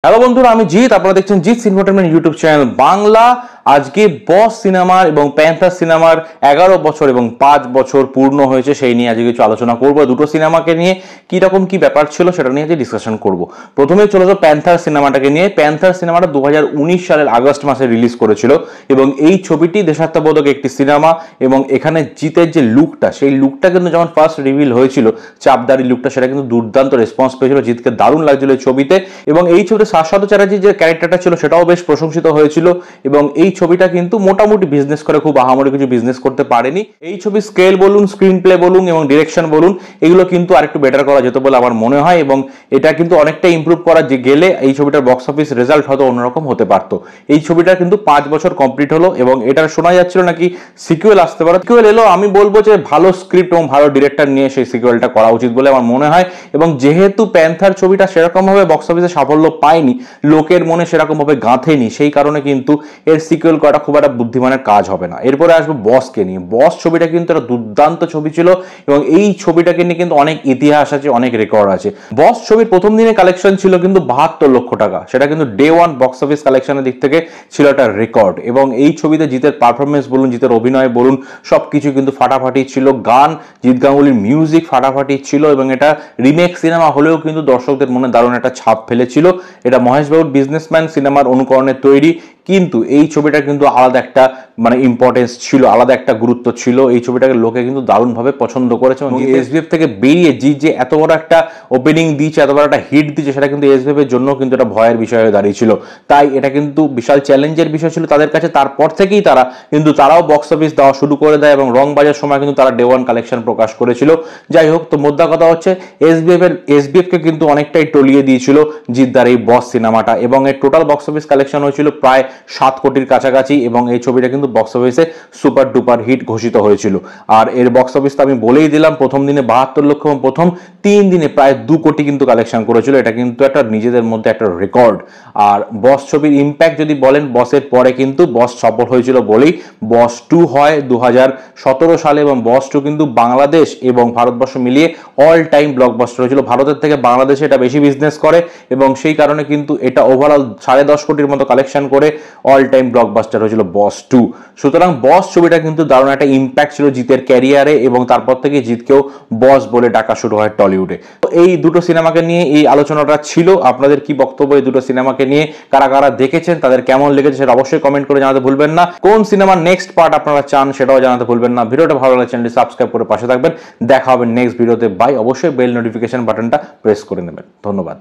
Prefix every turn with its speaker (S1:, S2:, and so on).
S1: Hello বন্ধুরা, আমি জিৎ। আপনারা দেখছেন Jeet infotainment YouTube channel Bangla. আজকে বস সিনেমার এবং প্যান্থার সিনেমার 11 বছর এবং 5 বছর পূর্ণ হয়েছে, সেই নিয়ে আজকে কিছু আলোচনা করব। দুটো সিনেমাকে নিয়ে কি রকম কি ব্যাপার ছিল সেটা নিয়ে আজকে ডিসকাশন করব। প্রথমে চলে যাবো প্যান্থার সিনেমাটাকে নিয়ে। প্যান্থার সিনেমাটা 2019 সালের আগস্ট মাসে রিলিজ করেছিল এবং এই ছবিটি দেশাত্মবোধক একটি সিনেমা। এবং এখানে জিতের যে লুকটা, সেই লুকটা কিন্তু যখন ফার্স্ট রিভিল হয়েছিল, চাপদারি লুকটা, সেটা কিন্তু দুর্দান্ত রেসপন্স পেয়েছিল। জিতকে দারুণ লাগছিল এই ছবিতে। এবং এই ছবিতে শাশ্বত চ্যাটার্জির যে ক্যারেক্টারটা ছিল সেটাও বেশ প্রশংসিত হয়েছিল। এবং এই ছবিটা কিন্তু মোটামুটি বিজনেস করে, খুব আহামরি কিছু বিজনেস করতে পারেনি। এই ছবির স্কেল বলুন, স্ক্রিন প্লে বলুন এবং ডিরেকশন বলুন, এগুলো কিন্তু আরেকটু বেটার করা যেত বলে আমার মনে হয়। এবং এটা কিন্তু অনেকটা ইমপ্রুভ করা গেলে এই ছবিটার বক্স অফিস রেজাল্ট হয়তো অন্যরকম হতে পারতো। এই ছবিটা কিন্তু 5 বছর কমপ্লিট হলো এবং এটার শোনা যাচ্ছিল নাকি সিকুয়েল আসতে পারে। সিকুয়েল এলো, আমি বলবো যে ভালো স্ক্রিপ্ট এবং ভালো ডিরেক্টর নিয়ে সেই সিকুয়েলটা করা উচিত বলে আমার মনে হয়। এবং যেহেতু প্যান্থার ছবিটা সেরকম ভাবে বক্স অফিসে সাফল্য পায়নি, লোকের মনে সেরকম ভাবে গাঁথেনি, সেই কারণে কিন্তু এর সিকুয়েল করাটা খুব একটা বুদ্ধিমানের কাজ হবে না। এরপরে আসবো বসকে নিয়ে। বস ছবিটা কিন্তু একটা দুর্দান্ত ছবি ছিল এবং এই ছবিটাকে নিয়ে কিন্তু অনেক ইতিহাস আছে, অনেক রেকর্ড আছে। বস ছবির প্রথম দিনে কালেকশন ছিল কিন্তু 72 লক্ষ টাকা। সেটা কিন্তু ডে ওয়ান বক্স অফিস কালেকশনের দিক থেকে ছিল একটা রেকর্ড। এবং এই ছবিতে জিতের পারফরমেন্স বলুন, জিতের অভিনয় বলুন, সবকিছু কিন্তু ফাটাফাটি ছিল। গান, জিৎ গাঙ্গুলির মিউজিক ফাটাফাটি ছিল। এবং এটা রিমেক সিনেমা হলেও কিন্তু দর্শকদের মনে দারুণ একটা ছাপ ফেলেছিল। এটা মহেশ বাবুর বিজনেসম্যান সিনেমার অনুকরণে তৈরি, কিন্তু এই ছবিটা কিন্তু আলাদা একটা ইম্পর্টেন্স ছিল, আলাদা একটা গুরুত্ব ছিল। এই ছবিটাকে লোকে কিন্তু দারুণভাবে পছন্দ করেছে। এবং এসবিএফ থেকে বেরিয়ে জিৎ যে এত বড় একটা ওপেনিং দিয়েছে, এত বড় একটা হিট দিচ্ছে, সেটা কিন্তু এসবিএফ এর জন্য কিন্তু একটা ভয়ের বিষয় হয়ে দাঁড়িয়েছিল। তাই এটা কিন্তু বিশাল চ্যালেঞ্জের বিষয় ছিল তাদের কাছে। তারপর থেকেই তারাও বক্স অফিস দেওয়া শুরু করে দেয় এবং রং বাজার সময় কিন্তু তারা ডে ওয়ান কালেকশন প্রকাশ করেছিল। যাই হোক, তো মোদ্দা কথা হচ্ছে এসবিএফ কে কিন্তু অনেকটাই টলিয়ে দিয়েছিল জিদ্দার এই বস সিনেমাটা। এবং এর টোটাল বক্স অফিস কালেকশন হয়েছিল প্রায় 7 কোটির কাছাকাছি। এবং এই ছবিটা কিন্তু বক্স অফিসে সুপার ডুপার হিট ঘোষিত হয়েছিল। আর এর বক্স অফিস তো আমি বলেই দিলাম, প্রথম দিনে 72 লক্ষ এবং প্রথম 3 দিনে প্রায় 2 কোটি কিন্তু কালেকশন করেছিল। এটা কিন্তু একটা নিজেদের মধ্যে একটা রেকর্ড। আর বস ছবির ইম্প্যাক্ট যদি বলেন, বসের পরে কিন্তু বস সফল হয়েছিল বলেই বস 2 হয় 2017 সালে। এবং বস 2 কিন্তু বাংলাদেশ এবং ভারতবর্ষ মিলিয়ে অল টাইম ব্লকবাস্টার হয়েছিল। ভারতের থেকে বাংলাদেশে এটা বেশি বিজনেস করে এবং সেই কারণে কিন্তু এটা ওভারঅল 10.5 কোটির মতো কালেকশন করে অল টাইম ব্লকবাস্টার হয়েছিল বস 2। সুতরাং বস ছবিটা কিন্তু দারুণ একটা ইম্প্যাক্ট ছিল জিতের ক্যারিয়ারে এবং তারপর থেকে জিতকেও বস বলে ডাকা শুরু হয় টলিউডে। তো এই দুটো সিনেমাকে নিয়ে এই আলোচনাটা ছিল। আপনাদের কি বক্তব্য এই দুটো সিনেমাকে নিয়ে? কারা কারা দেখেছেন, তাদের কেমন লেগেছে সেটা অবশ্যই কমেন্ট করে জানাতে ভুলবেন না। কোন সিনেমার নেক্সট পার্ট আপনারা চান সেটাও জানাতে ভুলবেন না। ভিডিওটা ভালো লাগলে চ্যানেলটি সাবস্ক্রাইব করে পাশে থাকবেন। দেখা হবে নেক্সট ভিডিওতে। বাই। অবশ্যই বেল নোটিফিকেশন বাটনটা প্রেস করে নেবেন। ধন্যবাদ।